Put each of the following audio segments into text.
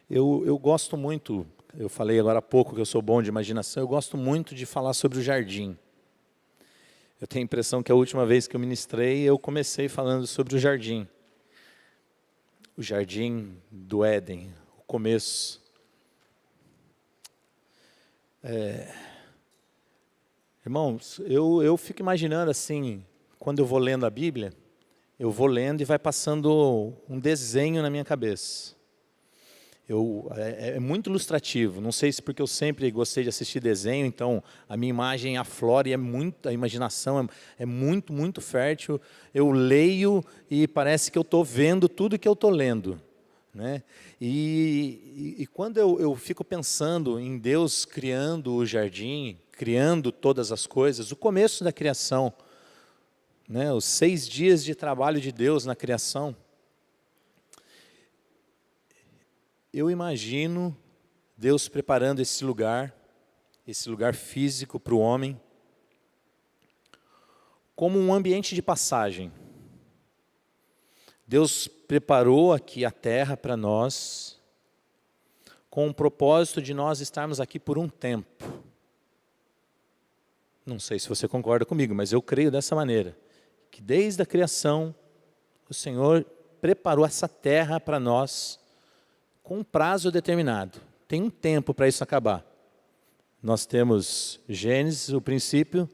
Eu gosto muito, eu falei agora há pouco que eu sou bom de imaginação, eu gosto muito de falar sobre o jardim. Eu tenho a impressão que a última vez que eu ministrei, eu comecei falando sobre o jardim. O jardim do Éden, o começo. Irmãos, eu fico imaginando assim, quando eu vou lendo a Bíblia, eu vou lendo e vai passando um desenho na minha cabeça. É muito ilustrativo, não sei se porque eu sempre gostei de assistir desenho, então a minha imagem aflora e a imaginação é muito, muito fértil. Eu leio e parece que eu estou vendo tudo que eu estou lendo, né? E quando eu fico pensando em Deus criando o jardim, criando todas as coisas, o começo da criação, né? Os 6 dias de trabalho de Deus na criação, eu imagino Deus preparando esse lugar físico para o homem, como um ambiente de passagem. Deus preparou aqui a terra para nós, com o propósito de nós estarmos aqui por um tempo. Não sei se você concorda comigo, mas eu creio dessa maneira, que desde a criação, o Senhor preparou essa terra para nós, com um prazo determinado. Tem um tempo para isso acabar. Nós temos Gênesis, o princípio,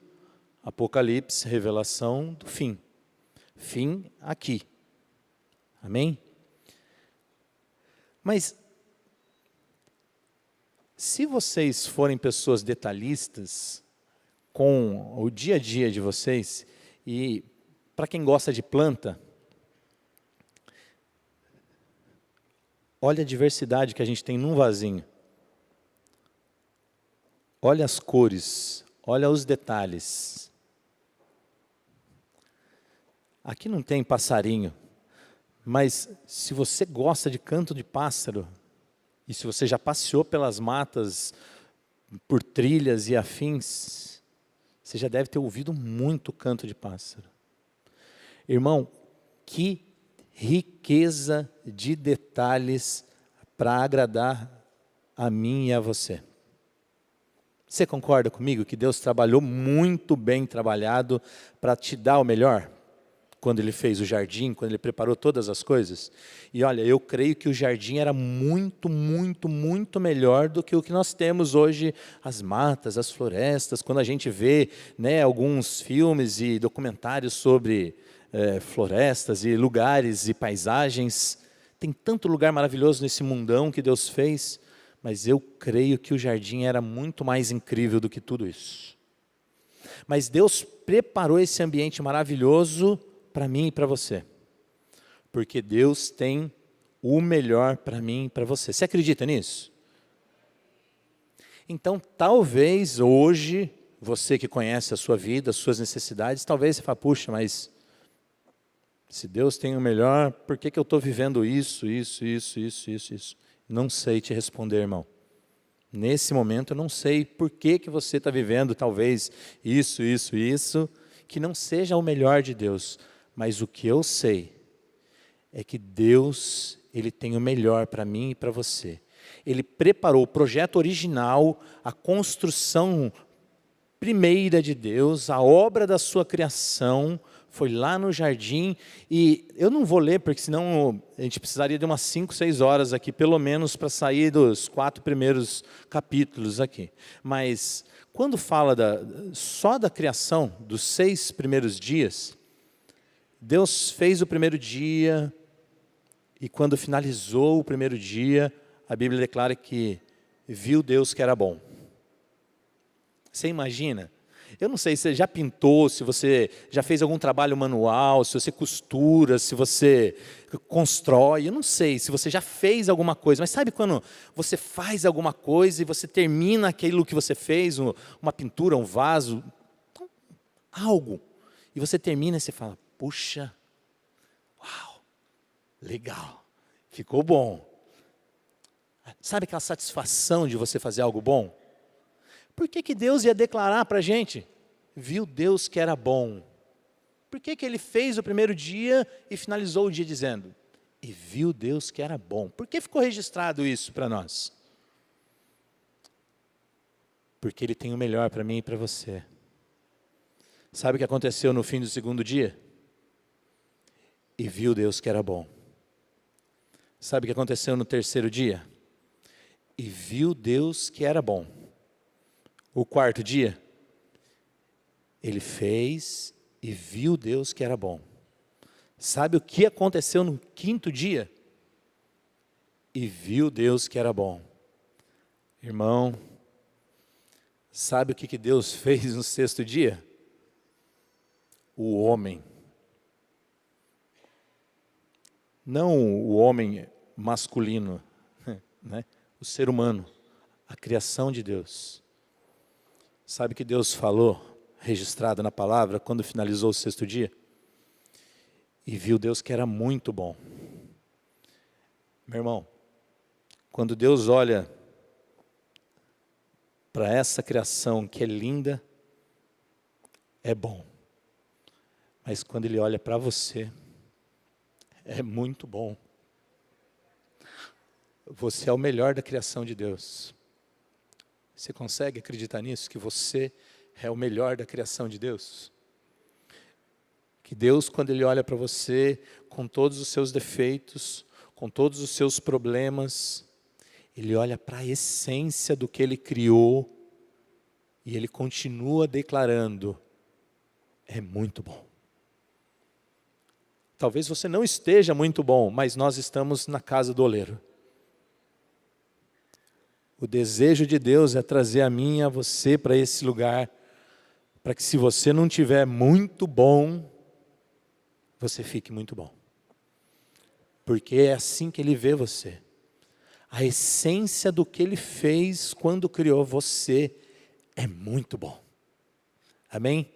Apocalipse, revelação do fim. Fim aqui. Amém? Mas, se vocês forem pessoas detalhistas, com o dia a dia de vocês, e para quem gosta de planta, olha a diversidade que a gente tem num vasinho. Olha as cores, olha os detalhes. Aqui não tem passarinho, mas se você gosta de canto de pássaro, e se você já passeou pelas matas, por trilhas e afins, você já deve ter ouvido muito canto de pássaro. Irmão, que riqueza de detalhes para agradar a mim e a você. Você concorda comigo que Deus trabalhou muito bem trabalhado para te dar o melhor? Quando Ele fez o jardim, quando Ele preparou todas as coisas? E olha, eu creio que o jardim era muito, muito, muito melhor do que o que nós temos hoje, as matas, as florestas. Quando a gente vê, né, alguns filmes e documentários sobre florestas e lugares e paisagens, tem tanto lugar maravilhoso nesse mundão que Deus fez, mas eu creio que o jardim era muito mais incrível do que tudo isso. Mas Deus preparou esse ambiente maravilhoso para mim e para você, porque Deus tem o melhor para mim e para você. Você acredita nisso? Então, talvez hoje, você que conhece a sua vida, as suas necessidades, talvez você fale, puxa, mas se Deus tem o melhor, por que eu estou vivendo isso? Não sei te responder, irmão. Nesse momento eu não sei por que você está vivendo talvez isso, que não seja o melhor de Deus. Mas o que eu sei é que Deus, Ele tem o melhor para mim e para você. Ele preparou o projeto original, a construção primeira de Deus, a obra da sua criação, foi lá no jardim, e eu não vou ler, porque senão a gente precisaria de umas 5, 6 horas aqui, pelo menos, para sair dos 4 primeiros capítulos aqui. Mas, quando fala só da criação, dos 6 primeiros dias, Deus fez o primeiro dia, e quando finalizou o primeiro dia, a Bíblia declara que viu Deus que era bom. Você imagina? Eu não sei se você já pintou, se você já fez algum trabalho manual, se você costura, se você constrói, eu não sei se você já fez alguma coisa, mas sabe quando você faz alguma coisa e você termina aquilo que você fez, uma pintura, um vaso, algo, e você termina e você fala, puxa, uau, legal, ficou bom. Sabe aquela satisfação de você fazer algo bom? Por que Deus ia declarar para a gente? Viu Deus que era bom. Por que Ele fez o primeiro dia e finalizou o dia dizendo, e viu Deus que era bom. Por que ficou registrado isso para nós? Porque Ele tem o melhor para mim e para você. Sabe o que aconteceu no fim do segundo dia? E viu Deus que era bom. Sabe o que aconteceu no terceiro dia? E viu Deus que era bom. O quarto dia? Ele fez e viu Deus que era bom. Sabe o que aconteceu no quinto dia? E viu Deus que era bom. Irmão, sabe o que Deus fez no sexto dia? O homem. Não o homem masculino, né? O ser humano, a criação de Deus. Sabe o que Deus falou, registrado na palavra, quando finalizou o sexto dia? E viu Deus que era muito bom. Meu irmão, quando Deus olha para essa criação que é linda, é bom. Mas quando Ele olha para você, é muito bom. Você é o melhor da criação de Deus. Você consegue acreditar nisso? Que você é o melhor da criação de Deus? Que Deus, quando Ele olha para você, com todos os seus defeitos, com todos os seus problemas, Ele olha para a essência do que Ele criou e Ele continua declarando, é muito bom. Talvez você não esteja muito bom, mas nós estamos na casa do oleiro. O desejo de Deus é trazer a mim e a você para esse lugar, para que se você não tiver muito bom, você fique muito bom. Porque é assim que Ele vê você. A essência do que Ele fez quando criou você é muito bom. Amém?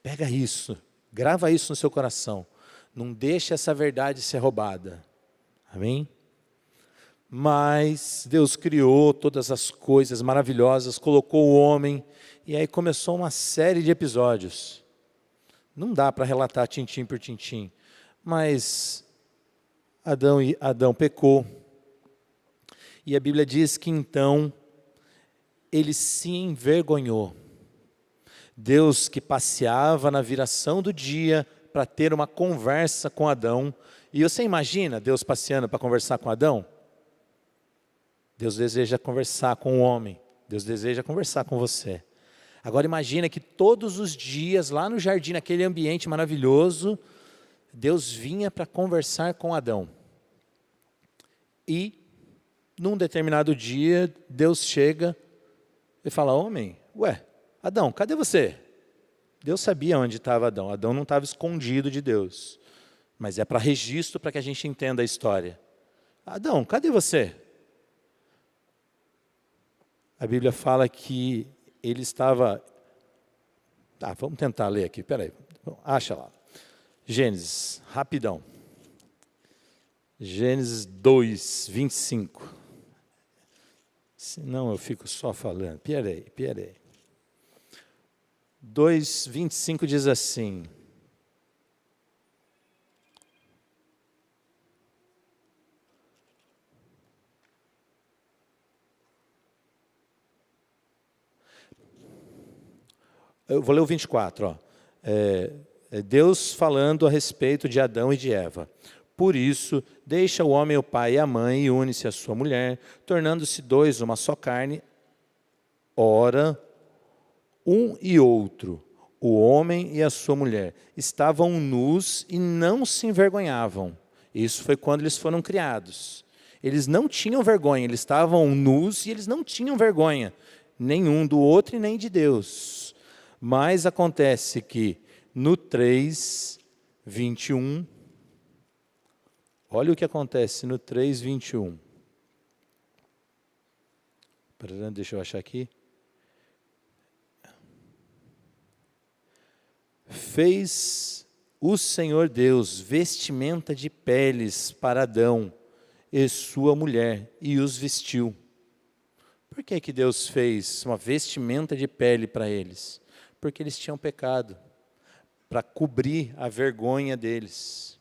Pega isso, grava isso no seu coração. Não deixe essa verdade ser roubada. Amém? Mas Deus criou todas as coisas maravilhosas, colocou o homem, e aí começou uma série de episódios. Não dá para relatar tintim por tintim, mas Adão pecou, e a Bíblia diz que então ele se envergonhou. Deus que passeava na viração do dia para ter uma conversa com Adão, e você imagina Deus passeando para conversar com Adão? Deus deseja conversar com o homem, Deus deseja conversar com você. Agora imagina que todos os dias, lá no jardim, naquele ambiente maravilhoso, Deus vinha para conversar com Adão. E, num determinado dia, Deus chega e fala, homem, Adão, cadê você? Deus sabia onde estava Adão. Adão não estava escondido de Deus. Mas é para registro, para que a gente entenda a história. Adão, cadê você? A Bíblia fala que ele estava... vamos tentar ler aqui, peraí. Acha lá. Gênesis, rapidão. Gênesis 2, 25. Senão eu fico só falando. Peraí. 2, 25 diz assim. Eu vou ler o 24. Deus falando a respeito de Adão e de Eva. Por isso, deixa o homem o pai e a mãe e une-se à sua mulher, tornando-se dois uma só carne. Ora, um e outro, o homem e a sua mulher, estavam nus e não se envergonhavam. Isso foi quando eles foram criados. Eles não tinham vergonha, eles estavam nus e eles não tinham vergonha, nenhum do outro e nem de Deus. Mas acontece que no 3, 21, olha o que acontece no 3, 21. Deixa eu achar aqui. Fez o Senhor Deus vestimenta de peles para Adão e sua mulher, e os vestiu. Por que Deus fez uma vestimenta de pele para eles? Porque eles tinham pecado, para cobrir a vergonha deles,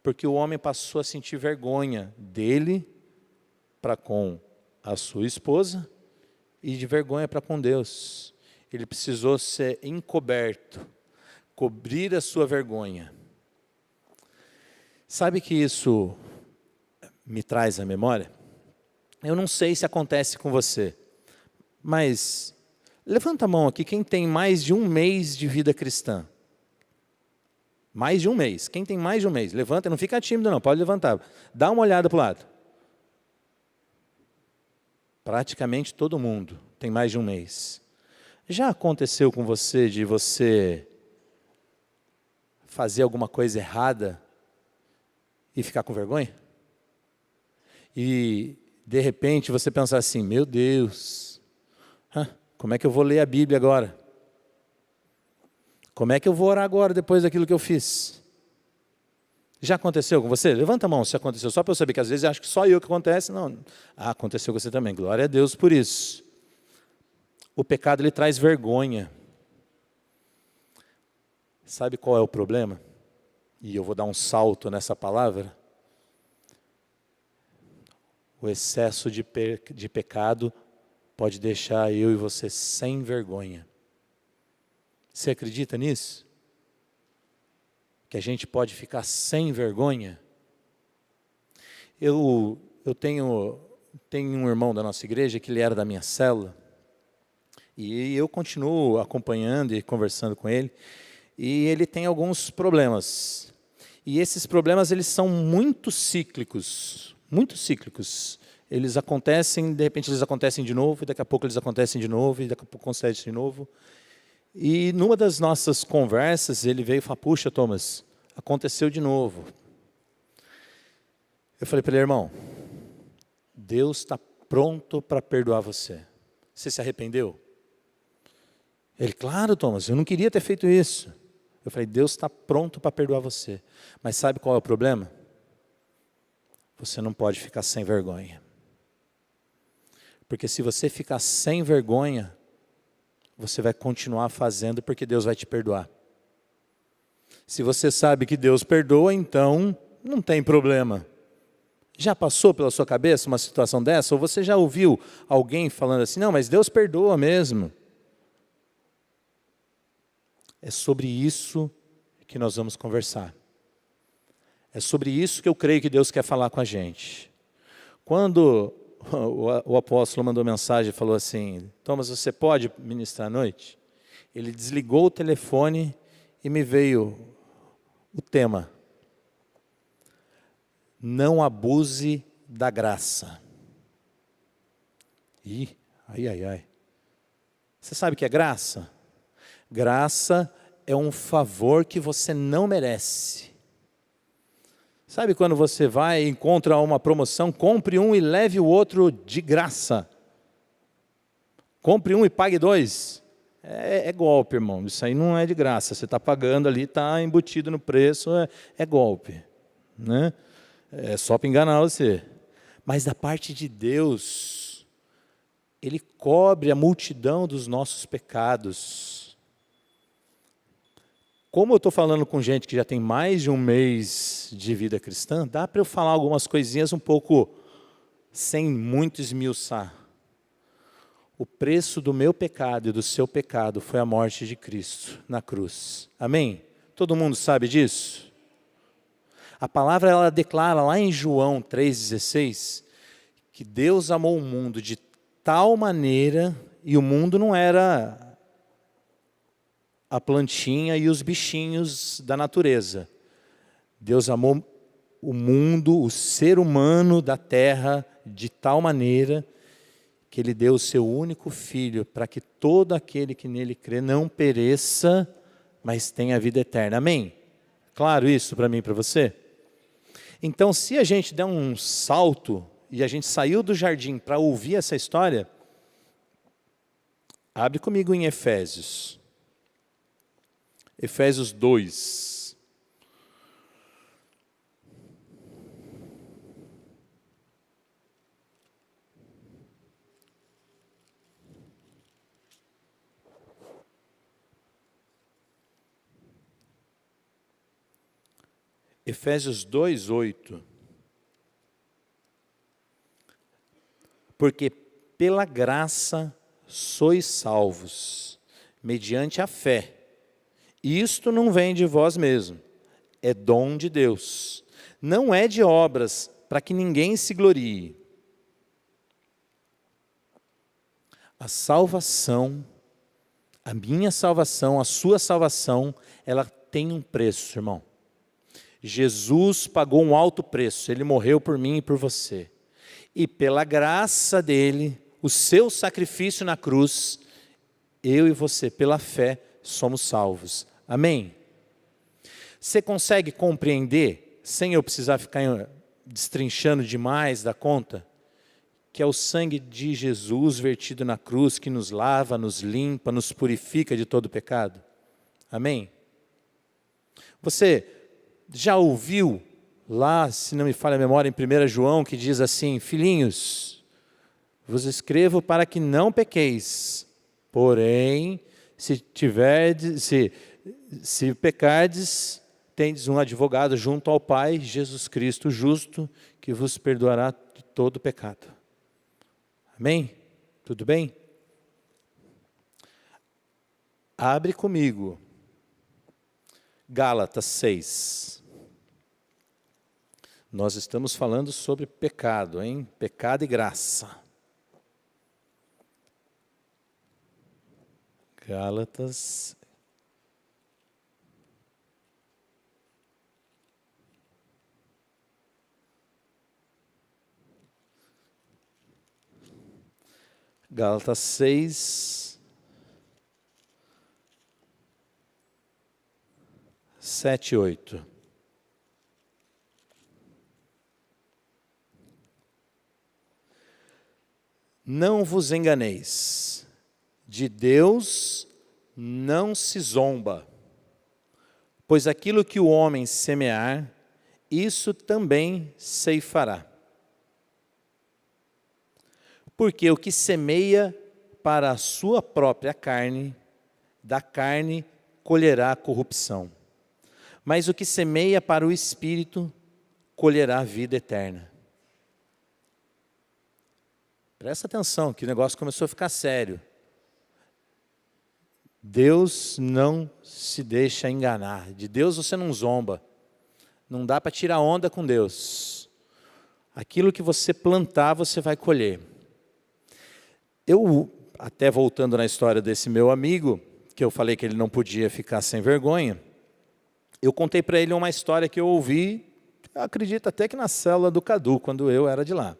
porque o homem passou a sentir vergonha dele para com a sua esposa e de vergonha para com Deus. Ele precisou ser encoberto, cobrir a sua vergonha. Sabe que isso me traz à memória? Eu não sei se acontece com você, mas levanta a mão aqui quem tem mais de um mês de vida cristã. Mais de um mês. Quem tem mais de um mês? Levanta, não fica tímido não, pode levantar. Dá uma olhada para o lado. Praticamente todo mundo tem mais de um mês. Já aconteceu com você de você fazer alguma coisa errada e ficar com vergonha? E de repente você pensar assim, meu Deus, como é que eu vou ler a Bíblia agora? Como é que eu vou orar agora depois daquilo que eu fiz? Já aconteceu com você? Levanta a mão se aconteceu, só para eu saber, que às vezes eu acho que só eu que acontece. Não, aconteceu com você também, glória a Deus por isso. O pecado, ele traz vergonha. Sabe qual é o problema? E eu vou dar um salto nessa palavra. O excesso de pecado pode deixar eu e você sem vergonha. Você acredita nisso? Que a gente pode ficar sem vergonha? Eu tenho um irmão da nossa igreja que ele era da minha célula, e eu continuo acompanhando e conversando com ele, e ele tem alguns problemas. E esses problemas, eles são muito cíclicos, muito cíclicos. Eles acontecem, de repente eles acontecem de novo, e daqui a pouco eles acontecem de novo, e daqui a pouco acontecem de novo. E numa das nossas conversas, ele veio e falou, puxa, Thomas, aconteceu de novo. Eu falei para ele, irmão, Deus está pronto para perdoar você. Você se arrependeu? Ele, claro, Thomas, eu não queria ter feito isso. Eu falei, Deus está pronto para perdoar você. Mas sabe qual é o problema? Você não pode ficar sem vergonha. Porque se você ficar sem vergonha, você vai continuar fazendo porque Deus vai te perdoar. Se você sabe que Deus perdoa, então não tem problema. Já passou pela sua cabeça uma situação dessa? Ou você já ouviu alguém falando assim, não, mas Deus perdoa mesmo? É sobre isso que nós vamos conversar. É sobre isso que eu creio que Deus quer falar com a gente. Quando o apóstolo mandou mensagem e falou assim, Thomas, você pode ministrar à noite? Ele desligou o telefone e me veio o tema. Não abuse da graça. Ai. Você sabe o que é graça? Graça é um favor que você não merece. Sabe quando você vai e encontra uma promoção, compre um e leve o outro de graça. Compre um e pague dois. É golpe, irmão. Isso aí não é de graça. Você está pagando ali, está embutido no preço, é golpe. Né? É só para enganar você. Mas da parte de Deus, Ele cobre a multidão dos nossos pecados. Como eu estou falando com gente que já tem mais de um mês de vida cristã, dá para eu falar algumas coisinhas um pouco sem muito esmiuçar. O preço do meu pecado e do seu pecado foi a morte de Cristo na cruz. Amém? Todo mundo sabe disso? A palavra ela declara lá em João 3,16 que Deus amou o mundo de tal maneira, e o mundo não era a plantinha e os bichinhos da natureza. Deus amou o mundo, o ser humano da terra, de tal maneira que Ele deu o seu único Filho, para que todo aquele que nele crê não pereça, mas tenha a vida eterna. Amém? Claro isso para mim e para você? Então, se a gente der um salto, e a gente saiu do jardim para ouvir essa história, abre comigo em Efésios. Efésios 2. Efésios 2:8. Porque pela graça sois salvos, mediante a fé. E isto não vem de vós mesmos, é dom de Deus. Não é de obras, para que ninguém se glorie. A salvação, a minha salvação, a sua salvação, ela tem um preço, irmão. Jesus pagou um alto preço, Ele morreu por mim e por você. E pela graça dEle, o seu sacrifício na cruz, eu e você, pela fé, somos salvos. Amém? Você consegue compreender, sem eu precisar ficar destrinchando demais da conta, que é o sangue de Jesus vertido na cruz, que nos lava, nos limpa, nos purifica de todo pecado? Amém? Você já ouviu lá, se não me falha a memória, em 1 João, que diz assim: filhinhos, vos escrevo para que não pequeis, porém, se pecardes, tendes um advogado junto ao Pai, Jesus Cristo justo, que vos perdoará de todo pecado. Amém? Tudo bem? Abre comigo, Gálatas 6. Nós estamos falando sobre pecado, hein? Pecado e graça. Gálatas. Gálatas 6, 7 e 8. Não vos enganeis, de Deus não se zomba, pois aquilo que o homem semear, isso também ceifará. Porque o que semeia para a sua própria carne, da carne colherá a corrupção. Mas o que semeia para o Espírito, colherá a vida eterna. Presta atenção, que o negócio começou a ficar sério. Deus não se deixa enganar. De Deus você não zomba. Não dá para tirar onda com Deus. Aquilo que você plantar, você vai colher. Eu, até voltando na história desse meu amigo, que eu falei que ele não podia ficar sem vergonha, eu contei para ele uma história que eu ouvi, acredito até que na célula do Cadu, quando eu era de lá.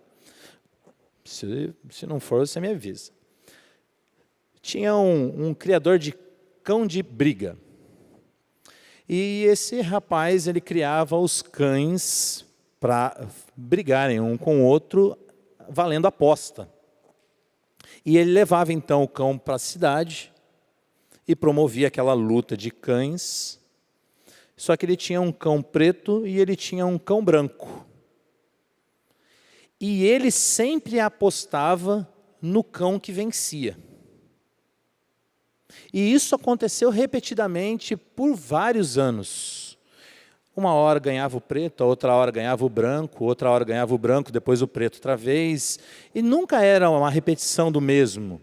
Se não for, você me avisa. Tinha um criador de cão de briga. E esse rapaz, ele criava os cães para brigarem um com o outro, valendo aposta. E ele levava então o cão para a cidade e promovia aquela luta de cães. Só que ele tinha um cão preto e ele tinha um cão branco. E ele sempre apostava no cão que vencia. E isso aconteceu repetidamente por vários anos. Uma hora ganhava o preto, a outra hora ganhava o branco, outra hora ganhava o branco, depois o preto outra vez. E nunca era uma repetição do mesmo.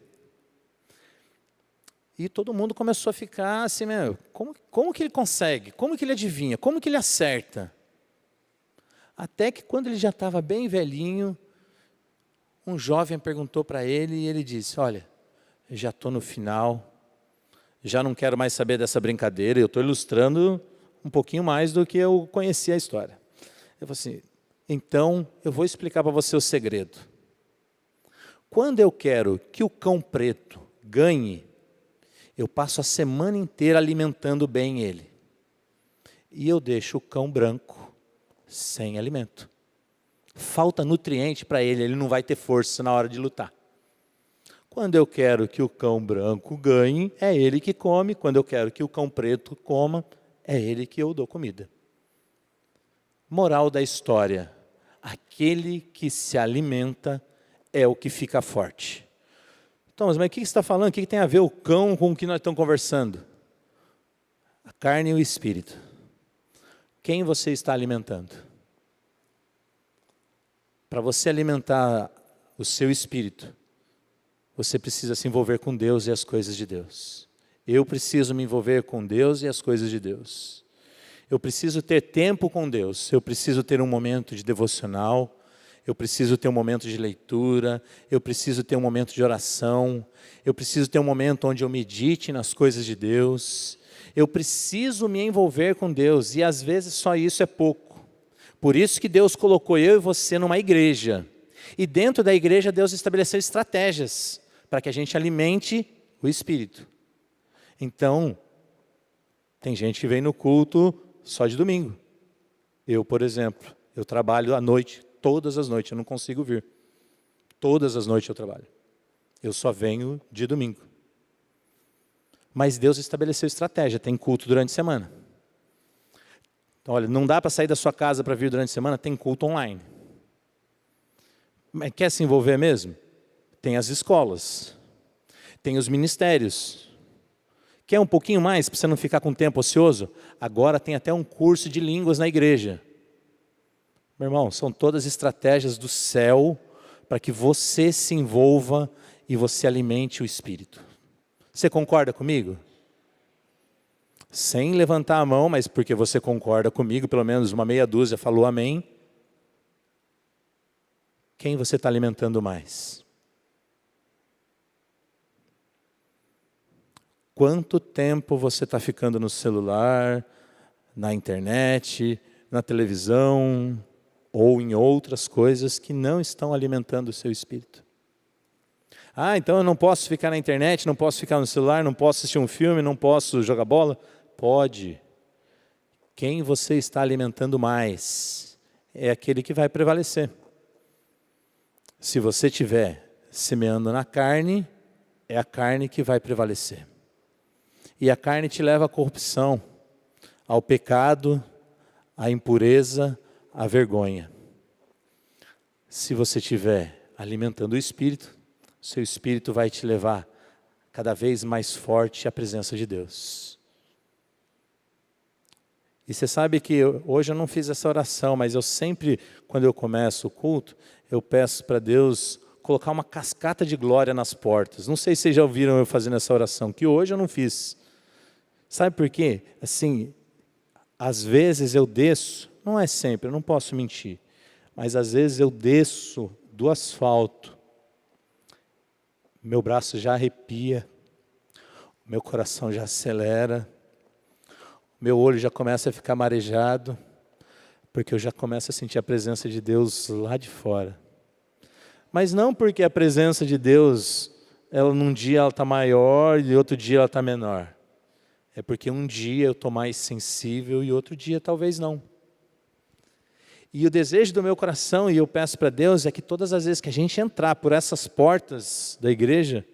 E todo mundo começou a ficar assim, como que ele consegue? Como que ele adivinha? Como que ele acerta? Até que quando ele já estava bem velhinho, um jovem perguntou para ele e ele disse: olha, eu já estou no final, já não quero mais saber dessa brincadeira, eu estou ilustrando um pouquinho mais do que eu conhecia a história. Eu falei assim: então eu vou explicar para você o segredo. Quando eu quero que o cão preto ganhe, eu passo a semana inteira alimentando bem ele. E eu deixo o cão branco sem alimento. Falta nutriente para ele, ele não vai ter força na hora de lutar. Quando eu quero que o cão branco ganhe, é ele que come. Quando eu quero que o cão preto coma, é ele que eu dou comida. Moral da história: aquele que se alimenta é o que fica forte. Então, mas o que você está falando? O que tem a ver o cão com o que nós estamos conversando? A carne e o espírito. Quem você está alimentando? Para você alimentar o seu espírito, você precisa se envolver com Deus e as coisas de Deus. Eu preciso me envolver com Deus e as coisas de Deus. Eu preciso ter tempo com Deus, eu preciso ter um momento de devocional, eu preciso ter um momento de leitura, eu preciso ter um momento de oração, eu preciso ter um momento onde eu medite nas coisas de Deus, eu preciso me envolver com Deus, e às vezes só isso é pouco. Por isso que Deus colocou eu e você numa igreja, e dentro da igreja Deus estabeleceu estratégias para que a gente alimente o Espírito. Então, tem gente que vem no culto só de domingo. Eu, por exemplo, eu trabalho à noite, todas as noites, eu não consigo vir. Todas as noites eu trabalho. Eu só venho de domingo. Mas Deus estabeleceu estratégia, tem culto durante a semana. Então, olha, não dá para sair da sua casa para vir durante a semana, tem culto online. Mas quer se envolver mesmo? Tem as escolas, tem os ministérios. Quer um pouquinho mais para você não ficar com tempo ocioso? Agora tem até um curso de línguas na igreja. Meu irmão, são todas estratégias do céu para que você se envolva e você alimente o Espírito. Você concorda comigo? Sem levantar a mão, mas porque você concorda comigo, pelo menos uma meia dúzia falou amém. Quem você está alimentando mais? Quanto tempo você está ficando no celular, na internet, na televisão, ou em outras coisas que não estão alimentando o seu espírito? Ah, então eu não posso ficar na internet, não posso ficar no celular, não posso assistir um filme, não posso jogar bola? Pode. Quem você está alimentando mais é aquele que vai prevalecer. Se você estiver semeando na carne, é a carne que vai prevalecer. E a carne te leva à corrupção, ao pecado, à impureza, à vergonha. Se você estiver alimentando o Espírito, seu Espírito vai te levar cada vez mais forte à presença de Deus. E você sabe que hoje eu não fiz essa oração, mas eu sempre, quando eu começo o culto, eu peço para Deus colocar uma cascata de glória nas portas. Não sei se vocês já ouviram eu fazendo essa oração, que hoje eu não fiz. Sabe por quê? Assim, às vezes eu desço, não é sempre, eu não posso mentir, mas às vezes eu desço do asfalto, meu braço já arrepia, meu coração já acelera, meu olho já começa a ficar marejado, porque eu já começo a sentir a presença de Deus lá de fora. Mas não porque a presença de Deus, num dia ela está maior e outro dia ela está menor. É porque um dia eu estou mais sensível e outro dia talvez não. E o desejo do meu coração, e eu peço para Deus, é que todas as vezes que a gente entrar por essas portas da igreja,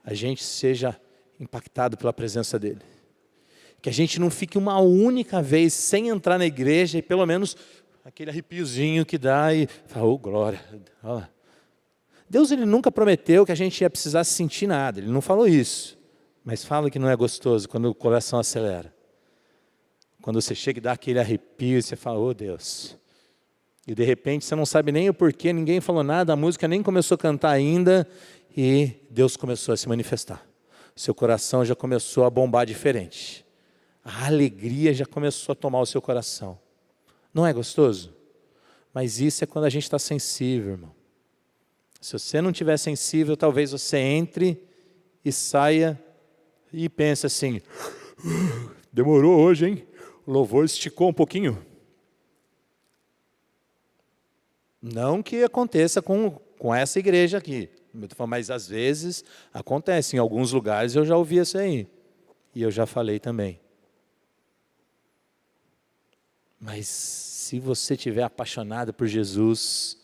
a gente seja impactado pela presença dEle. Que a gente não fique uma única vez sem entrar na igreja e pelo menos aquele arrepiozinho que dá e fala, oh glória, olha lá. Deus ele nunca prometeu que a gente ia precisar sentir nada, Ele não falou isso. Mas fala que não é gostoso quando o coração acelera. Quando você chega e dá aquele arrepio, você fala, oh Deus. E de repente você não sabe nem o porquê, ninguém falou nada, a música nem começou a cantar ainda, e Deus começou a se manifestar. Seu coração já começou a bombar diferente. A alegria já começou a tomar o seu coração. Não é gostoso? Mas isso é quando a gente está sensível, irmão. Se você não estiver sensível, talvez você entre e saia e pense assim, demorou hoje, hein? O louvor esticou um pouquinho. Não que aconteça com essa igreja aqui, mas às vezes acontece, em alguns lugares eu já ouvi isso aí, e eu já falei também. Mas se você estiver apaixonado por Jesus,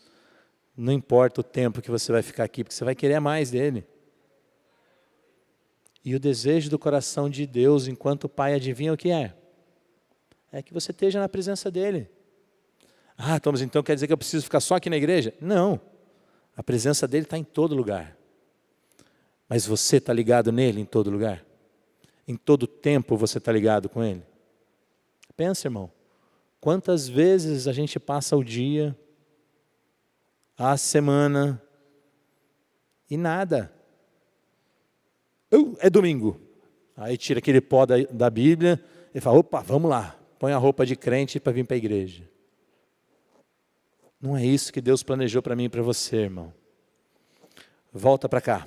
não importa o tempo que você vai ficar aqui, porque você vai querer mais dele. E o desejo do coração de Deus, enquanto o Pai, adivinha o que é? É que você esteja na presença dEle. Ah, Thomas, então quer dizer que eu preciso ficar só aqui na igreja? Não, a presença dEle está em todo lugar. Mas você está ligado nele em todo lugar? Em todo tempo você está ligado com Ele? Pensa, irmão, Quantas vezes a gente passa o dia, a semana, e nada. É domingo. Aí tira aquele pó da Bíblia e fala, opa, vamos lá. Põe a roupa de crente para vir para a igreja. Não é isso que Deus planejou para mim e para você, irmão. Volta para cá.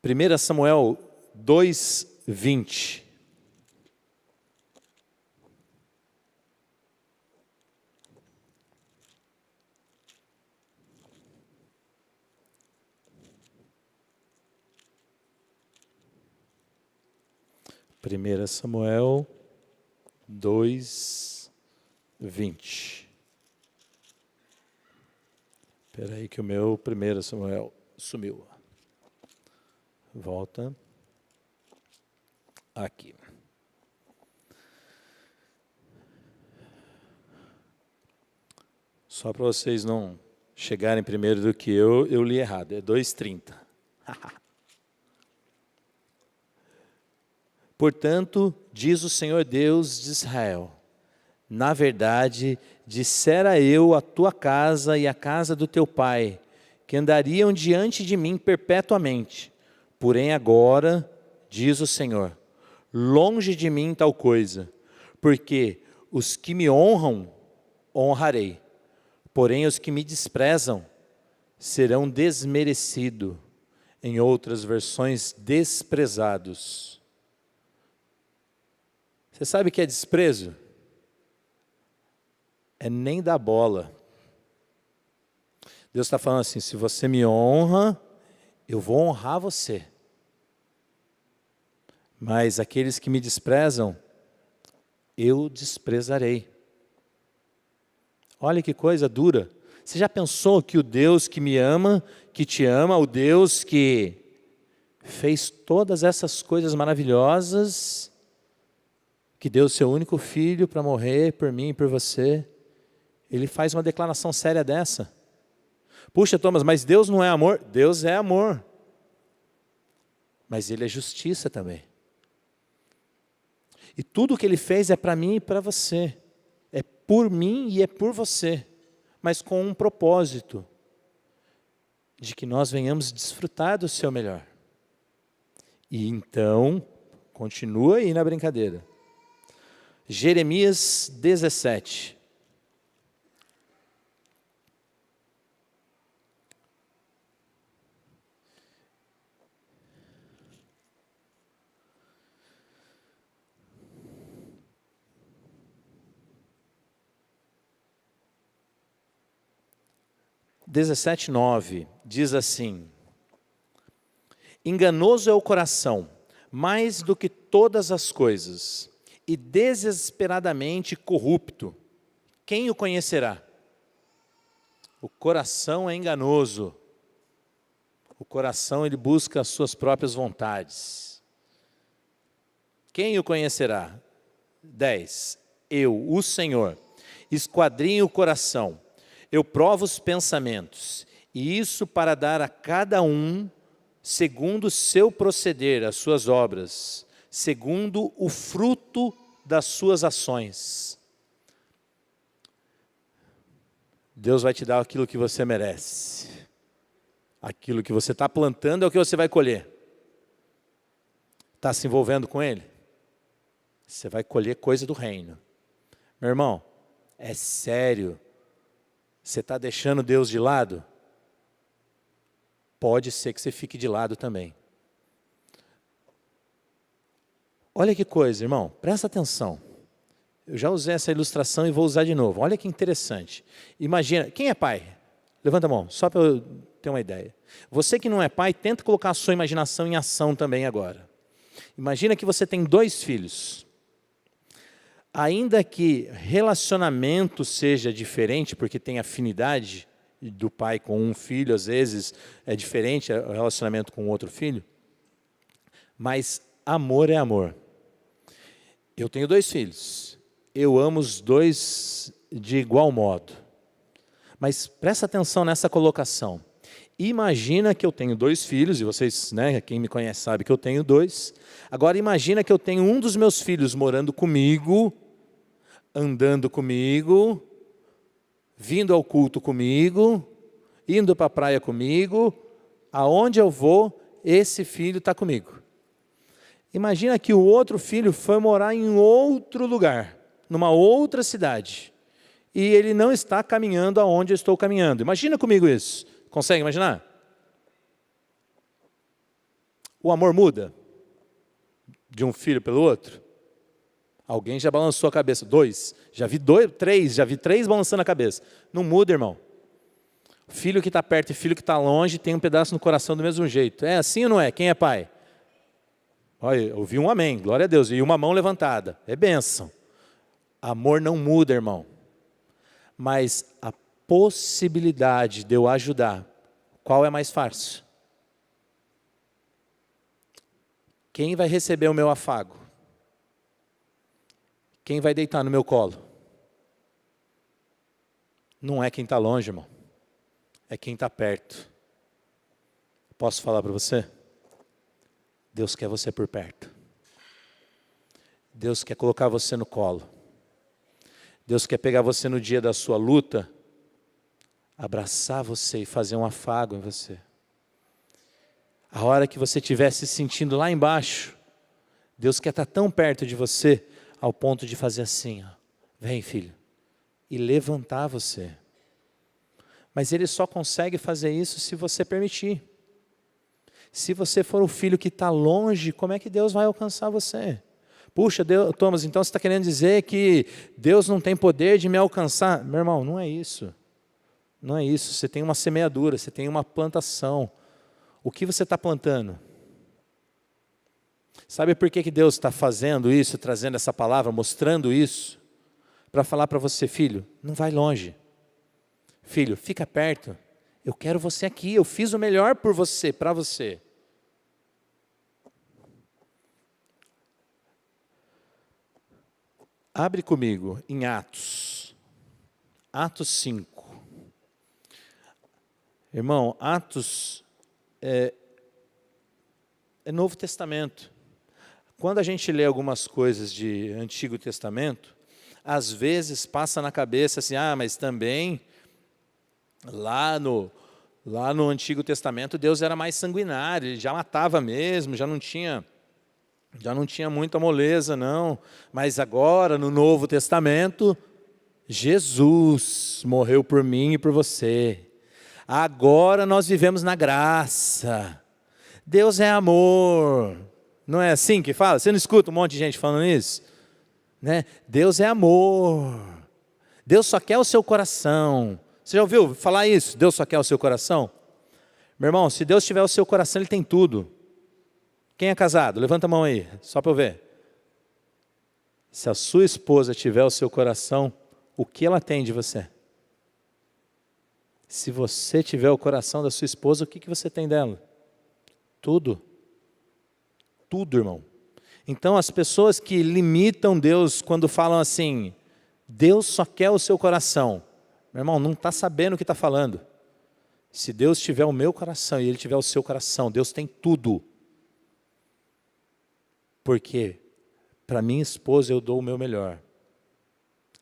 1 Samuel 2:20. Primeira Samuel 2:20. Espera aí que o meu 1 Samuel sumiu. Volta. Aqui. Só para vocês não chegarem primeiro do que eu li errado. É 2:30. Portanto, diz o Senhor Deus de Israel, na verdade, dissera eu à tua casa e à casa do teu pai, que andariam diante de mim perpetuamente. Porém agora, diz o Senhor, longe de mim tal coisa, porque os que me honram, honrarei, porém os que me desprezam, serão desmerecidos. Em outras versões, desprezados. Você sabe o que é desprezo? É nem dar bola. Deus está falando assim, se você me honra, eu vou honrar você. Mas aqueles que me desprezam, eu desprezarei. Olha que coisa dura. Você já pensou que o Deus que me ama, que te ama, o Deus que fez todas essas coisas maravilhosas, que deu o seu único filho para morrer por mim e por você, ele faz uma declaração séria dessa? Puxa, Thomas, mas Deus não é amor? Deus é amor. Mas Ele é justiça também. E tudo o que Ele fez é para mim e para você. É por mim e é por você. Mas com um propósito. De que nós venhamos desfrutar do seu melhor. E então, continua aí na brincadeira. Jeremias 17. Dezessete, 9, diz assim, enganoso é o coração, mais do que todas as coisas, e desesperadamente corrupto, quem o conhecerá? O coração é enganoso, o coração ele busca as suas próprias vontades, quem o conhecerá? 10, eu, o Senhor, esquadrinho o coração, eu provo os pensamentos, e isso para dar a cada um, segundo o seu proceder, as suas obras, segundo o fruto das suas ações. Deus vai te dar aquilo que você merece. Aquilo que você está plantando é o que você vai colher. Está se envolvendo com Ele? Você vai colher coisa do reino. Meu irmão, é sério. Você está deixando Deus de lado? Pode ser que você fique de lado também. Olha que coisa, irmão, presta atenção. Eu já usei essa ilustração e vou usar de novo. Olha que interessante. Imagina, quem é pai? Levanta a mão, só para eu ter uma ideia. Você que não é pai, tenta colocar a sua imaginação em ação também agora. Imagina que você tem 2 filhos. Ainda que relacionamento seja diferente, porque tem afinidade do pai com um filho, às vezes é diferente o relacionamento com outro filho, mas amor é amor. Eu tenho 2 filhos, eu amo os 2 de igual modo, mas presta atenção nessa colocação. Imagina que eu tenho 2 filhos, e vocês, né, quem me conhece sabe que eu tenho 2, agora imagina que eu tenho um dos meus filhos morando comigo, andando comigo, vindo ao culto comigo, indo para a praia comigo, aonde eu vou, esse filho está comigo. Imagina que o outro filho foi morar em outro lugar, numa outra cidade, e ele não está caminhando aonde eu estou caminhando. Imagina comigo isso. Consegue imaginar? O amor muda de um filho pelo outro? Alguém já balançou a cabeça? 2, já vi 3, já vi 3 balançando a cabeça. Não muda, irmão. Filho que está perto e filho que está longe tem um pedaço no coração do mesmo jeito. É assim ou não é? Quem é pai? Olha, eu ouvi um amém, glória a Deus, e uma mão levantada. É bênção. Amor não muda, irmão. Mas a possibilidade de eu ajudar, qual é mais fácil? Quem vai receber o meu afago? Quem vai deitar no meu colo? Não é quem está longe, irmão. É quem está perto. Posso falar para você? Deus quer você por perto. Deus quer colocar você no colo. Deus quer pegar você no dia da sua luta, abraçar você e fazer um afago em você. A hora que você estiver se sentindo lá embaixo, Deus quer estar tão perto de você, ao ponto de fazer assim, ó, vem filho, e levantar você. Mas Ele só consegue fazer isso se você permitir. Se você for o filho que está longe, como é que Deus vai alcançar você? Puxa, Deus, Thomas, então você está querendo dizer que Deus não tem poder de me alcançar? Meu irmão, não é isso. Não é isso. Você tem uma semeadura, você tem uma plantação. O que você está plantando? Sabe por que Deus está fazendo isso, trazendo essa palavra, mostrando isso? Para falar para você, filho, não vai longe. Filho, fica perto. Eu quero você aqui, eu fiz o melhor por você, para você. Abre comigo em Atos. Atos 5. Irmão, Atos é Novo Testamento. Quando a gente lê algumas coisas de Antigo Testamento, às vezes passa na cabeça assim, mas também lá no Antigo Testamento Deus era mais sanguinário, Ele já matava mesmo, já não tinha muita moleza não, mas agora no Novo Testamento, Jesus morreu por mim e por você. Agora nós vivemos na graça. Deus é amor. Não é assim que fala? Você não escuta um monte de gente falando isso? Né? Deus é amor. Deus só quer o seu coração. Você já ouviu falar isso? Deus só quer o seu coração? Meu irmão, se Deus tiver o seu coração, Ele tem tudo. Quem é casado? Levanta a mão aí, só para eu ver. Se a sua esposa tiver o seu coração, o que ela tem de você? Se você tiver o coração da sua esposa, o que você tem dela? Tudo. Tudo, irmão. Então, as pessoas que limitam Deus quando falam assim, Deus só quer o seu coração. Meu irmão, não está sabendo o que está falando. Se Deus tiver o meu coração e Ele tiver o seu coração, Deus tem tudo. Porque para minha esposa eu dou o meu melhor.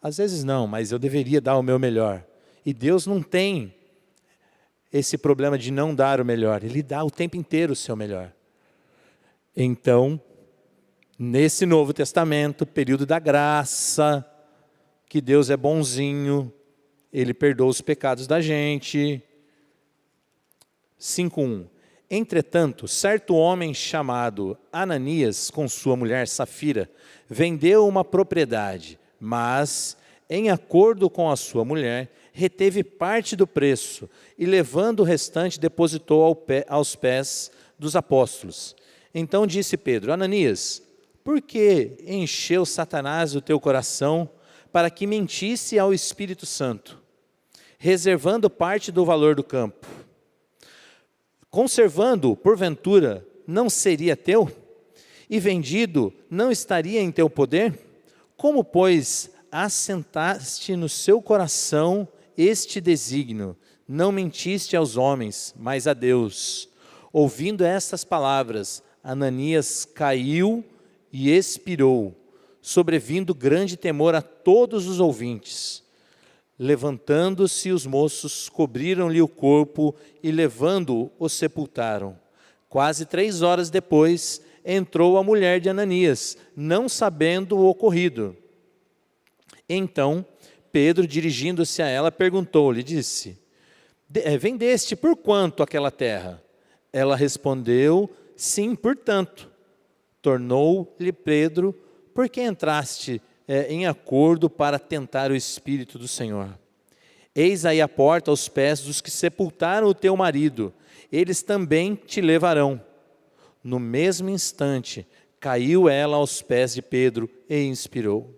Às vezes não, mas eu deveria dar o meu melhor. E Deus não tem esse problema de não dar o melhor. Ele dá o tempo inteiro o seu melhor. Então, nesse Novo Testamento, período da graça, que Deus é bonzinho, Ele perdoa os pecados da gente. 5:1. Entretanto, certo homem chamado Ananias, com sua mulher Safira, vendeu uma propriedade, mas, em acordo com a sua mulher, reteve parte do preço e, levando o restante, depositou aos pés dos apóstolos. Então disse Pedro, Ananias, por que encheu Satanás o teu coração para que mentisse ao Espírito Santo, reservando parte do valor do campo? Conservando, porventura, não seria teu? E vendido, não estaria em teu poder? Como, pois, assentaste no seu coração este desígnio? Não mentiste aos homens, mas a Deus. Ouvindo estas palavras, Ananias caiu e expirou. sobrevindo grande temor a todos os ouvintes. Levantando-se os moços, cobriram-lhe o corpo e levando-o, o sepultaram. Quase 3 horas depois, entrou a mulher de Ananias, não sabendo o ocorrido. Então, Pedro, dirigindo-se a ela, perguntou-lhe, disse, vendeste por quanto aquela terra? Ela respondeu, sim, por tanto. Tornou-lhe Pedro, por que entraste em acordo para tentar o Espírito do Senhor? Eis aí a porta aos pés dos que sepultaram o teu marido, eles também te levarão. No mesmo instante, caiu ela aos pés de Pedro e expirou.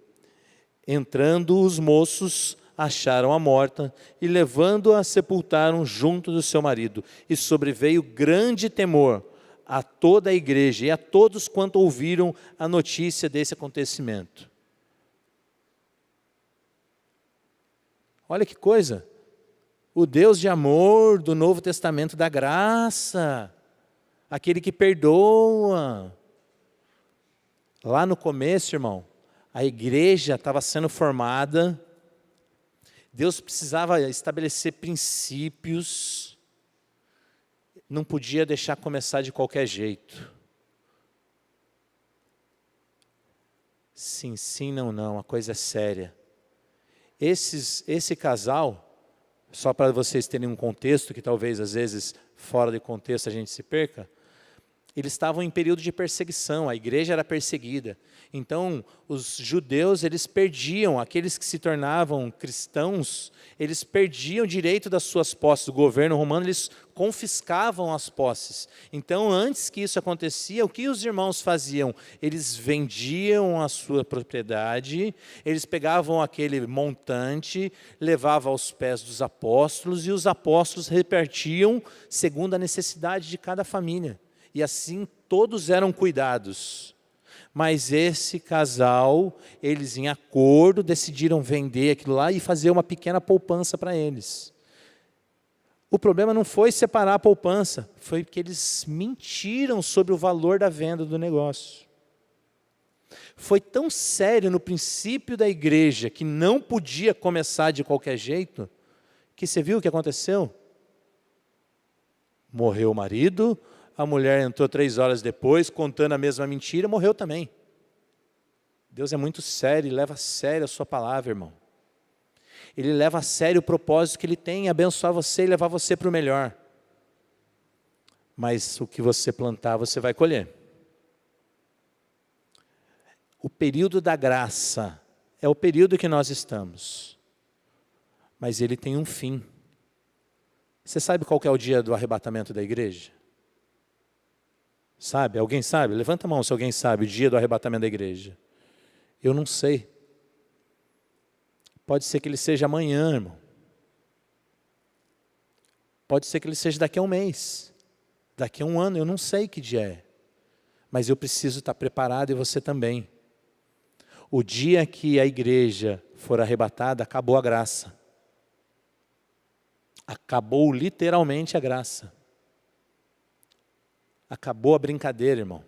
Entrando os moços, acharam-a morta e levando-a sepultaram junto do seu marido. E sobreveio grande temor a toda a igreja e a todos quanto ouviram a notícia desse acontecimento. Olha que coisa, o Deus de amor do Novo Testamento da graça, aquele que perdoa. Lá no começo, irmão, a igreja estava sendo formada, Deus precisava estabelecer princípios, não podia deixar começar de qualquer jeito. Sim, sim, não, não, a coisa é séria. Esse casal, só para vocês terem um contexto, que talvez às vezes fora de contexto a gente se perca, eles estavam em período de perseguição, a igreja era perseguida. Então, os judeus, eles perdiam, aqueles que se tornavam cristãos, eles perdiam o direito das suas posses. O governo romano, eles confiscavam as posses. Então, antes que isso acontecia, o que os irmãos faziam? Eles vendiam a sua propriedade, eles pegavam aquele montante, levavam aos pés dos apóstolos, e os apóstolos repartiam segundo a necessidade de cada família. E assim todos eram cuidados. Mas esse casal, eles em acordo decidiram vender aquilo lá e fazer uma pequena poupança para eles. O problema não foi separar a poupança, foi que eles mentiram sobre o valor da venda do negócio. Foi tão sério no princípio da igreja que não podia começar de qualquer jeito, que você viu o que aconteceu? Morreu o marido, a mulher entrou 3 horas depois, contando a mesma mentira, morreu também. Deus é muito sério, Ele leva a sério a sua palavra, irmão. Ele leva a sério o propósito que Ele tem, abençoar você e levar você para o melhor. Mas o que você plantar, você vai colher. O período da graça é o período que nós estamos. Mas ele tem um fim. Você sabe qual que é o dia do arrebatamento da igreja? Sabe? Alguém sabe? Levanta a mão se alguém sabe o dia do arrebatamento da igreja. Eu não sei. Pode ser que ele seja amanhã, irmão. Pode ser que ele seja daqui a um mês. Daqui a um ano, eu não sei que dia é. Mas eu preciso estar preparado e você também. O dia que a igreja for arrebatada, acabou a graça. Acabou literalmente a graça. Acabou a brincadeira, irmão.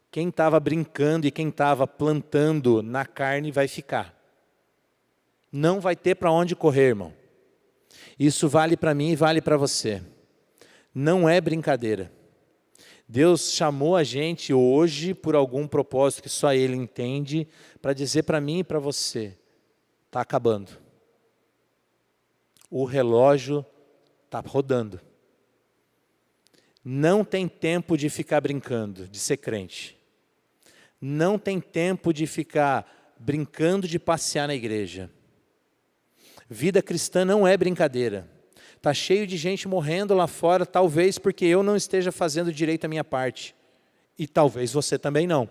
Quem estava brincando e quem estava plantando na carne vai ficar. Não vai ter para onde correr, irmão. Isso vale para mim e vale para você. Não é brincadeira. Deus chamou a gente hoje por algum propósito que só Ele entende, para dizer para mim e para você, está acabando. O relógio está rodando. Não tem tempo de ficar brincando, de ser crente. Não tem tempo de ficar brincando de passear na igreja. Vida cristã não é brincadeira. Está cheio de gente morrendo lá fora, talvez porque eu não esteja fazendo direito a minha parte. E talvez você também não.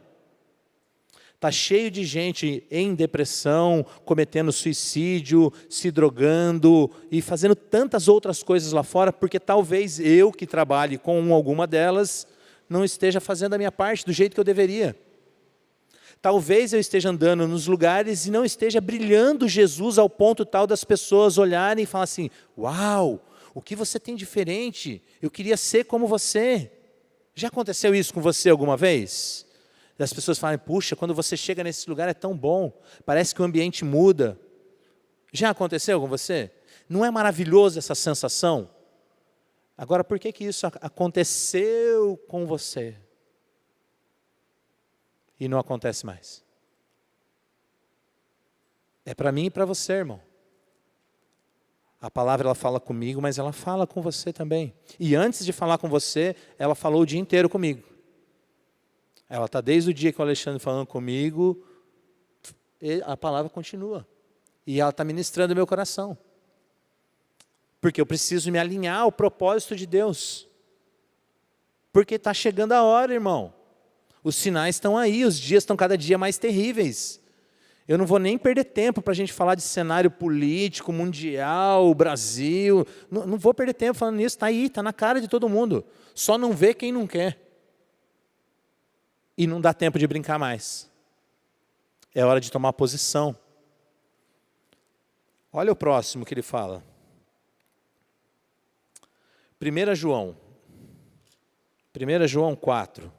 Está cheio de gente em depressão, cometendo suicídio, se drogando e fazendo tantas outras coisas lá fora, porque talvez eu que trabalhe com alguma delas, não esteja fazendo a minha parte do jeito que eu deveria. Talvez eu esteja andando nos lugares e não esteja brilhando Jesus ao ponto tal das pessoas olharem e falar assim, uau, o que você tem diferente? Eu queria ser como você. Já aconteceu isso com você alguma vez? As pessoas falam, puxa, quando você chega nesse lugar é tão bom, parece que o ambiente muda. Já aconteceu com você? Não é maravilhoso essa sensação? Agora, por que isso aconteceu com você e não acontece mais? É para mim e para você, irmão. A palavra ela fala comigo, mas ela fala com você também. E antes de falar com você, ela falou o dia inteiro comigo. Ela está desde o dia que o Alexandre falando comigo, a palavra continua. E ela está ministrando o meu coração. Porque eu preciso me alinhar ao propósito de Deus. Porque está chegando a hora, irmão. Os sinais estão aí, os dias estão cada dia mais terríveis. Eu não vou nem perder tempo para a gente falar de cenário político, mundial, Brasil. Não vou perder tempo falando nisso, está aí, está na cara de todo mundo. Só não vê quem não quer. E não dá tempo de brincar mais. É hora de tomar posição. Olha o próximo que ele fala. 1 João 4.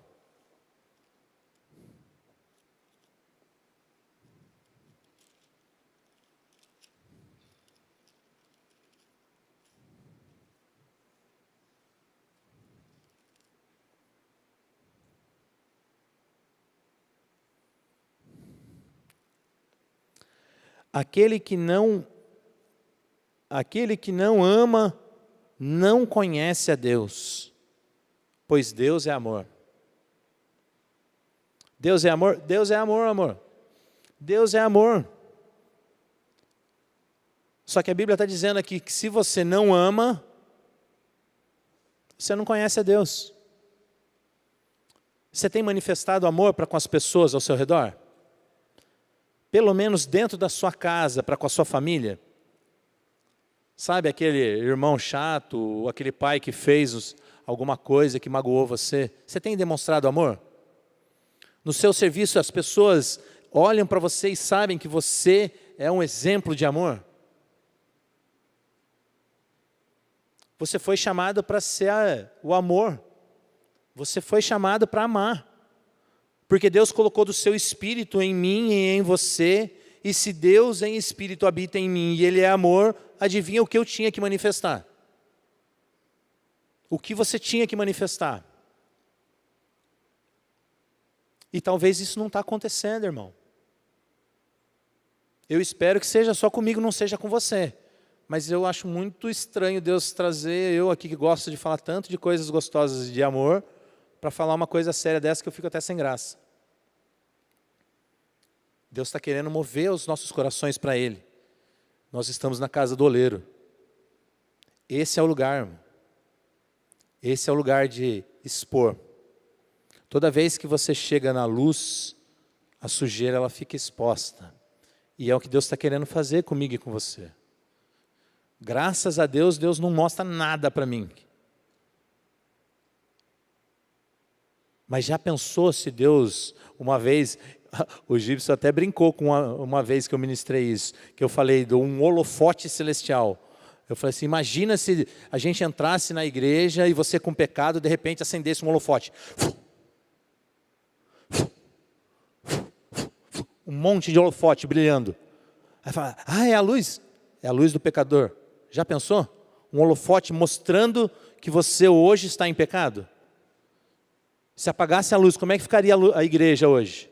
Aquele que não ama, não conhece a Deus, pois Deus é amor. Deus é amor? Deus é amor, amor. Deus é amor. Só que a Bíblia está dizendo aqui que se você não ama, você não conhece a Deus. Você tem manifestado amor para com as pessoas ao seu redor? Pelo menos dentro da sua casa, para com a sua família? Sabe aquele irmão chato, ou aquele pai que fez alguma coisa que magoou você? Você tem demonstrado amor? No seu serviço as pessoas olham para você e sabem que você é um exemplo de amor? Você foi chamado para ser o amor. Você foi chamado para amar. Porque Deus colocou do seu Espírito em mim e em você. E se Deus em Espírito habita em mim e Ele é amor, adivinha o que eu tinha que manifestar? O que você tinha que manifestar? E talvez isso não está acontecendo, irmão. Eu espero que seja só comigo, não seja com você. Mas eu acho muito estranho Deus trazer eu aqui que gosto de falar tanto de coisas gostosas de amor, para falar uma coisa séria dessa que eu fico até sem graça. Deus está querendo mover os nossos corações para Ele. Nós estamos na casa do oleiro. Esse é o lugar, irmão. Esse é o lugar de expor. Toda vez que você chega na luz, a sujeira ela fica exposta. E é o que Deus está querendo fazer comigo e com você. Graças a Deus, Deus não mostra nada para mim. Mas já pensou se Deus, uma vez, o Gibson até brincou com uma vez que eu ministrei isso, que eu falei de um holofote celestial. Eu falei assim, imagina se a gente entrasse na igreja e você com pecado, de repente acendesse um holofote. Um monte de holofote brilhando. Aí fala, é a luz do pecador. Já pensou? Um holofote mostrando que você hoje está em pecado? Se apagasse a luz, como é que ficaria a igreja hoje?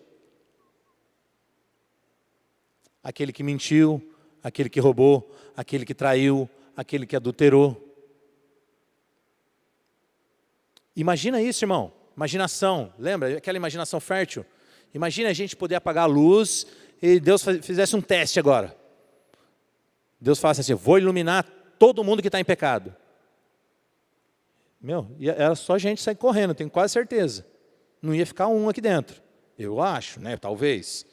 Aquele que mentiu, aquele que roubou, aquele que traiu, aquele que adulterou. Imagina isso, irmão. Imaginação. Lembra aquela imaginação fértil? Imagina a gente poder apagar a luz e Deus fizesse um teste agora. Deus falasse assim, vou iluminar todo mundo que está em pecado. Era só a gente sair correndo, tenho quase certeza. Não ia ficar um aqui dentro. Eu acho, né? Talvez.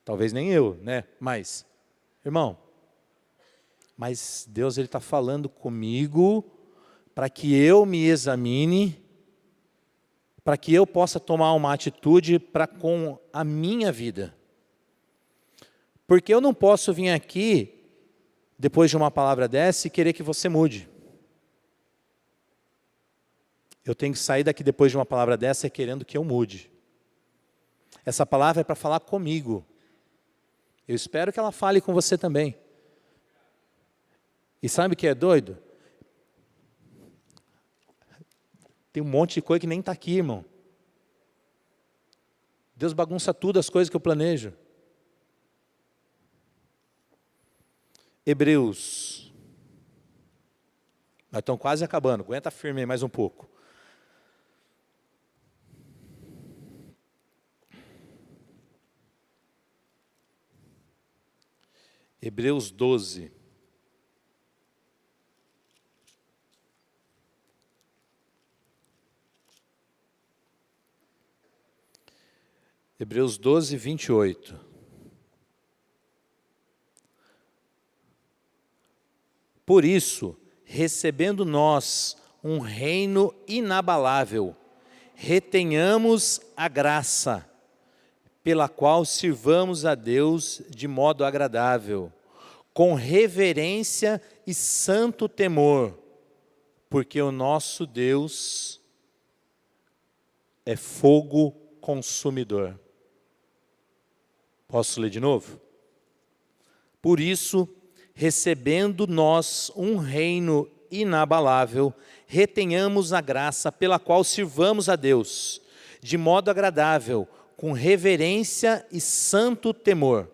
Talvez nem eu, né? Mas, irmão, mas Deus está falando comigo para que eu me examine, para que eu possa tomar uma atitude para com a minha vida. Porque eu não posso vir aqui, depois de uma palavra dessa, e querer que você mude. Eu tenho que sair daqui depois de uma palavra dessa querendo que eu mude. Essa palavra é para falar comigo. Eu espero que ela fale com você também. E sabe o que é doido? Tem um monte de coisa que nem está aqui, irmão. Deus bagunça tudo as coisas que eu planejo. Hebreus. Nós estamos quase acabando, aguenta firme aí mais um pouco. Hebreus 12. Hebreus 12, 28. Por isso, recebendo nós um reino inabalável, retenhamos a graça, pela qual sirvamos a Deus de modo agradável, com reverência e santo temor, porque o nosso Deus é fogo consumidor. Posso ler de novo? Por isso, recebendo nós um reino inabalável, retenhamos a graça pela qual sirvamos a Deus, de modo agradável, com reverência e santo temor.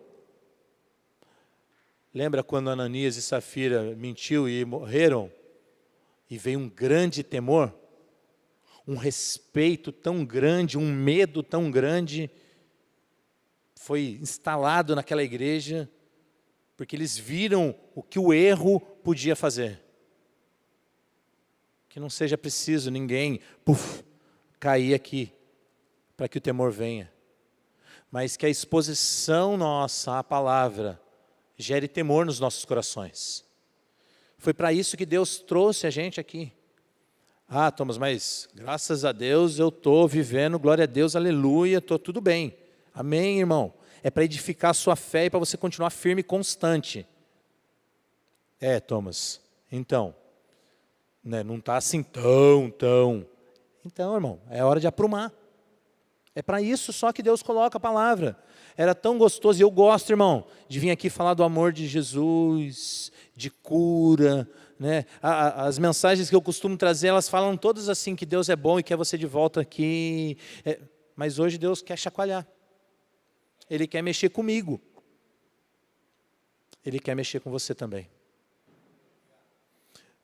Lembra quando Ananias e Safira mentiu e morreram? E veio um grande temor, um respeito tão grande, um medo tão grande, foi instalado naquela igreja, porque eles viram o que o erro podia fazer. Que não seja preciso ninguém cair aqui, para que o temor venha. Mas que a exposição nossa à palavra gere temor nos nossos corações. Foi para isso que Deus trouxe a gente aqui. Ah, Thomas, mas graças a Deus eu estou vivendo, glória a Deus, aleluia, estou tudo bem. Amém, irmão? É para edificar a sua fé e para você continuar firme e constante. Thomas, então, né, não está assim tão. Então, irmão, é hora de aprumar. É para isso só que Deus coloca a palavra. Era tão gostoso, e eu gosto, irmão, de vir aqui falar do amor de Jesus, de cura, né? As mensagens que eu costumo trazer, elas falam todas assim, que Deus é bom e quer você de volta aqui. Mas hoje Deus quer chacoalhar. Ele quer mexer comigo. Ele quer mexer com você também.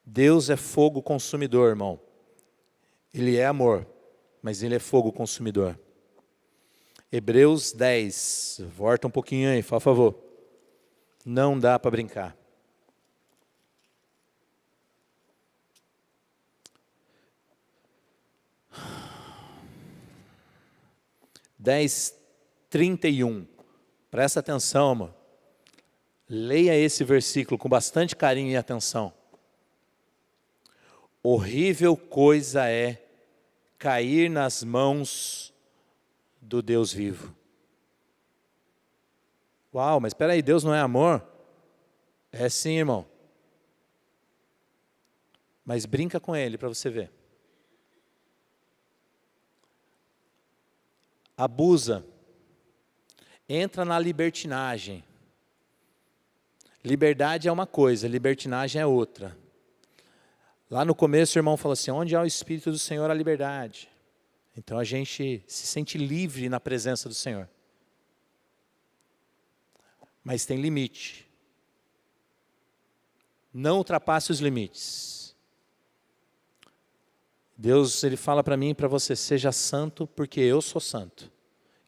Deus é fogo consumidor, irmão. Ele é amor, mas Ele é fogo consumidor. Hebreus 10, volta um pouquinho aí, por favor. Não dá para brincar. Dez, 31. Presta atenção, amor. Leia esse versículo com bastante carinho e atenção. Horrível coisa é cair nas mãos do Deus vivo. Uau, mas espera aí, Deus não é amor? É sim, irmão. Mas brinca com Ele para você ver. Abusa. Entra na libertinagem. Liberdade é uma coisa, libertinagem é outra. Lá no começo o irmão falou assim, onde há o Espírito do Senhor há liberdade. Então a gente se sente livre na presença do Senhor. Mas tem limite. Não ultrapasse os limites. Deus, Ele fala para mim e para você, seja santo porque eu sou santo.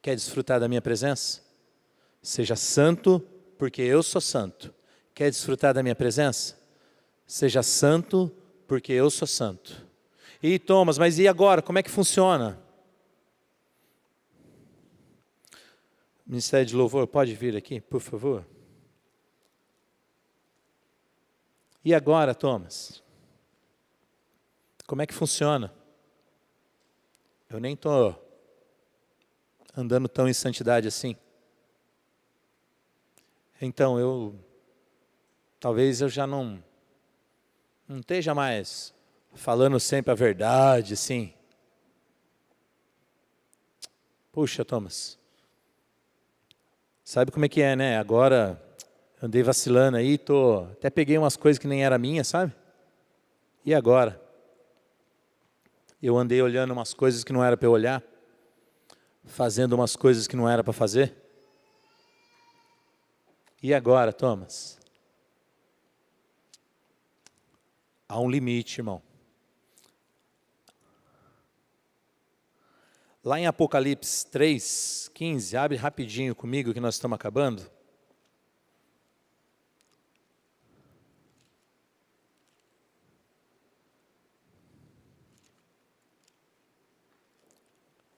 Quer desfrutar da minha presença? Seja santo porque eu sou santo. Quer desfrutar da minha presença? Seja santo porque eu sou santo. E Thomas, mas e agora? Como é que funciona? Ministério de Louvor, pode vir aqui, por favor? E agora, Thomas? Como é que funciona? Eu nem estou andando tão em santidade assim. Então, talvez eu já não esteja mais falando sempre a verdade, assim. Puxa, Thomas, Sabe como é que é, né? Agora andei vacilando aí, até peguei umas coisas que nem era minha, sabe? E agora? Eu andei olhando umas coisas que não era para eu olhar, fazendo umas coisas que não era para fazer. E agora, Thomas? Há um limite, irmão. Lá em Apocalipse 3:15, abre rapidinho comigo que nós estamos acabando.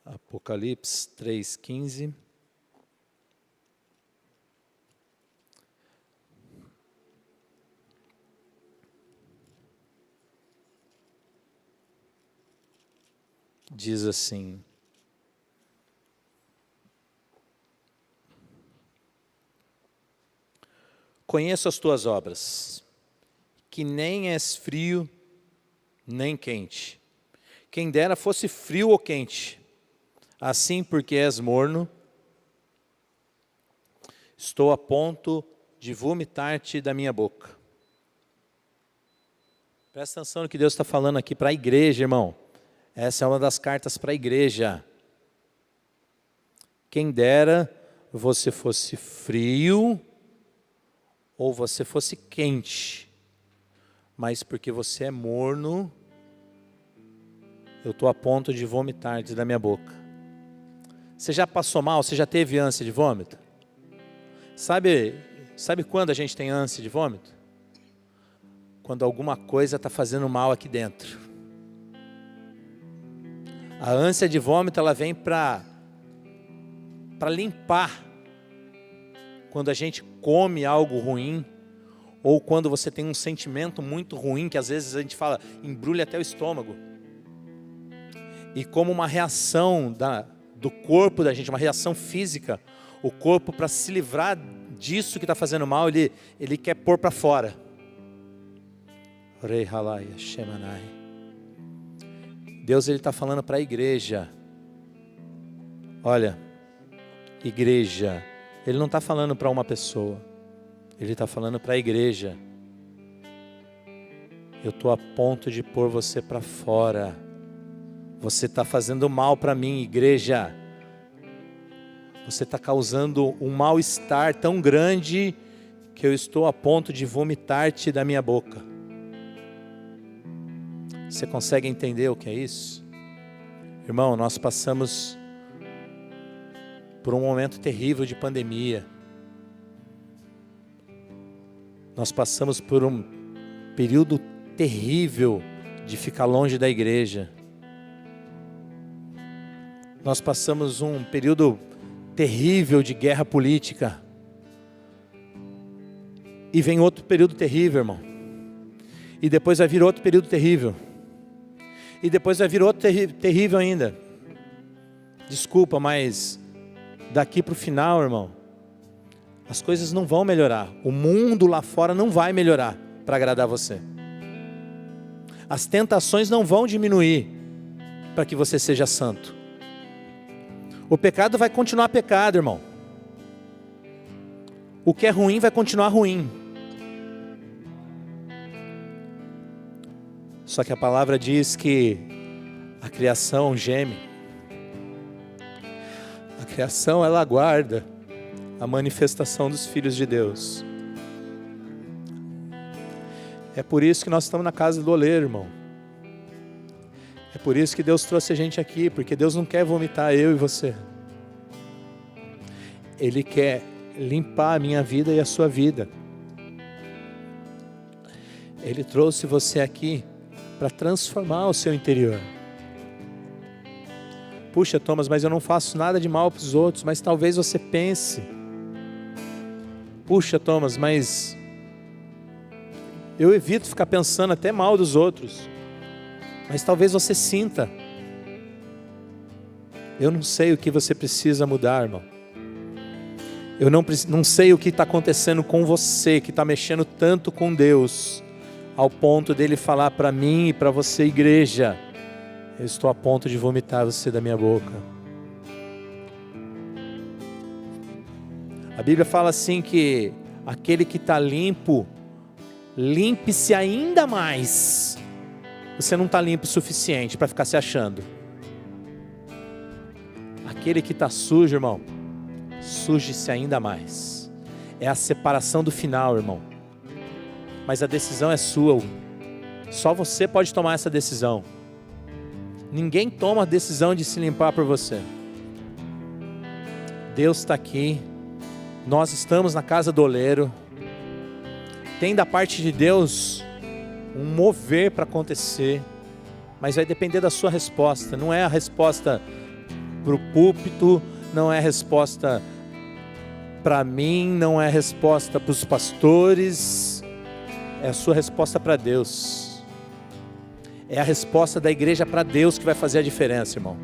Apocalipse 3:15. Diz assim: conheço as tuas obras, que nem és frio, nem quente. Quem dera fosse frio ou quente. Assim, porque és morno, estou a ponto de vomitar-te da minha boca. Presta atenção no que Deus está falando aqui para a igreja, irmão. Essa é uma das cartas para a igreja. Quem dera você fosse frio ou você fosse quente, mas porque você é morno, eu estou a ponto de vomitar-te da minha boca. Você já passou mal? Você já teve ânsia de vômito? Sabe quando a gente tem ânsia de vômito? Quando alguma coisa está fazendo mal aqui dentro. A ânsia de vômito, ela vem para limpar. Quando a gente come algo ruim, ou quando você tem um sentimento muito ruim, que às vezes a gente fala, embrulha até o estômago. E como uma reação do corpo da gente, uma reação física, o corpo, para se livrar disso que está fazendo mal, ele quer pôr para fora. Rei Halaya Shemanai. Deus está falando para a igreja. Olha, igreja, Ele não está falando para uma pessoa, Ele está falando para a igreja. Eu estou a ponto de pôr você para fora. Você está fazendo mal para mim, igreja. Você está causando um mal-estar tão grande que eu estou a ponto de vomitar-te da minha boca. Você consegue entender o que é isso? Irmão, nós passamos por um momento terrível de pandemia. Nós passamos por um período terrível de ficar longe da igreja. Nós passamos um período terrível de guerra política. E vem outro período terrível, irmão. E depois vai vir outro período terrível. E depois vai vir outro terrível ainda. Desculpa, mas daqui para o final, irmão, as coisas não vão melhorar. O mundo lá fora não vai melhorar para agradar você. As tentações não vão diminuir para que você seja santo. O pecado vai continuar pecado, irmão. O que é ruim vai continuar ruim. Só que a palavra diz que a criação geme. A criação, ela aguarda a manifestação dos filhos de Deus. É por isso que nós estamos na casa do oleiro, irmão. É por isso que Deus trouxe a gente aqui, porque Deus não quer vomitar eu e você. Ele quer limpar a minha vida e a sua vida. Ele trouxe você aqui para transformar o seu interior. Puxa, Thomas, mas eu não faço nada de mal para os outros. Mas talvez você pense. Puxa, Thomas, mas eu evito ficar pensando até mal dos outros. Mas talvez você sinta. Eu não sei o que você precisa mudar, irmão. Eu não sei o que está acontecendo com você, que está mexendo tanto com Deus, ao ponto dele falar para mim e para você, igreja, eu estou a ponto de vomitar você da minha boca. A Bíblia fala assim que aquele que está limpo, limpe-se ainda mais. Você não está limpo o suficiente para ficar se achando. Aquele que está sujo, irmão, suje-se ainda mais. É a separação do final, irmão. Mas a decisão é sua. Só você pode tomar essa decisão. Ninguém toma a decisão de se limpar por você. Deus está aqui. Nós estamos na casa do oleiro. Tem da parte de Deus um mover para acontecer, mas vai depender da sua resposta. Não é a resposta para o púlpito, não é a resposta para mim, não é a resposta para os pastores, é a sua resposta para Deus. É a resposta da igreja para Deus que vai fazer a diferença, irmão.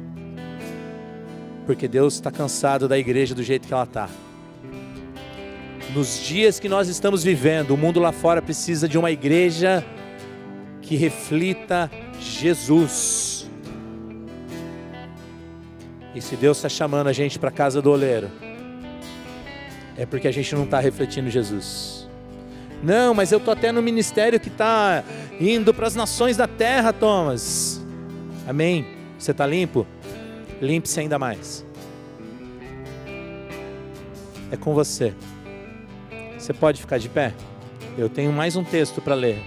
Porque Deus está cansado da igreja do jeito que ela está. Nos dias que nós estamos vivendo, o mundo lá fora precisa de uma igreja que reflita Jesus. E se Deus está chamando a gente para a casa do oleiro, é porque a gente não está refletindo Jesus. Não, mas eu estou até no ministério que está indo para as nações da terra, Thomas. Amém? Você está limpo? Limpe-se ainda mais. É com você. Você pode ficar de pé? Eu tenho mais um texto para ler.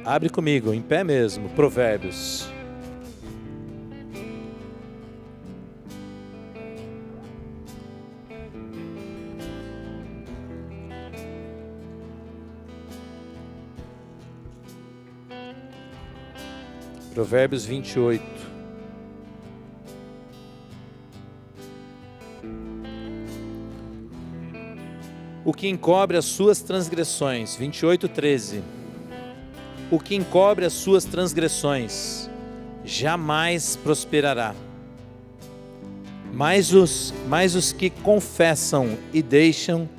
Abre comigo, em pé mesmo, Provérbios. Provérbios 28. O que encobre as suas transgressões, 28:13. O que encobre as suas transgressões jamais prosperará, mas os que confessam e deixam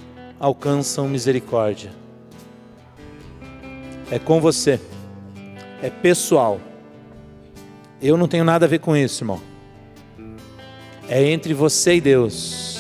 alcançam misericórdia. É com você, é pessoal. Eu não tenho nada a ver com isso, irmão. É entre você e Deus.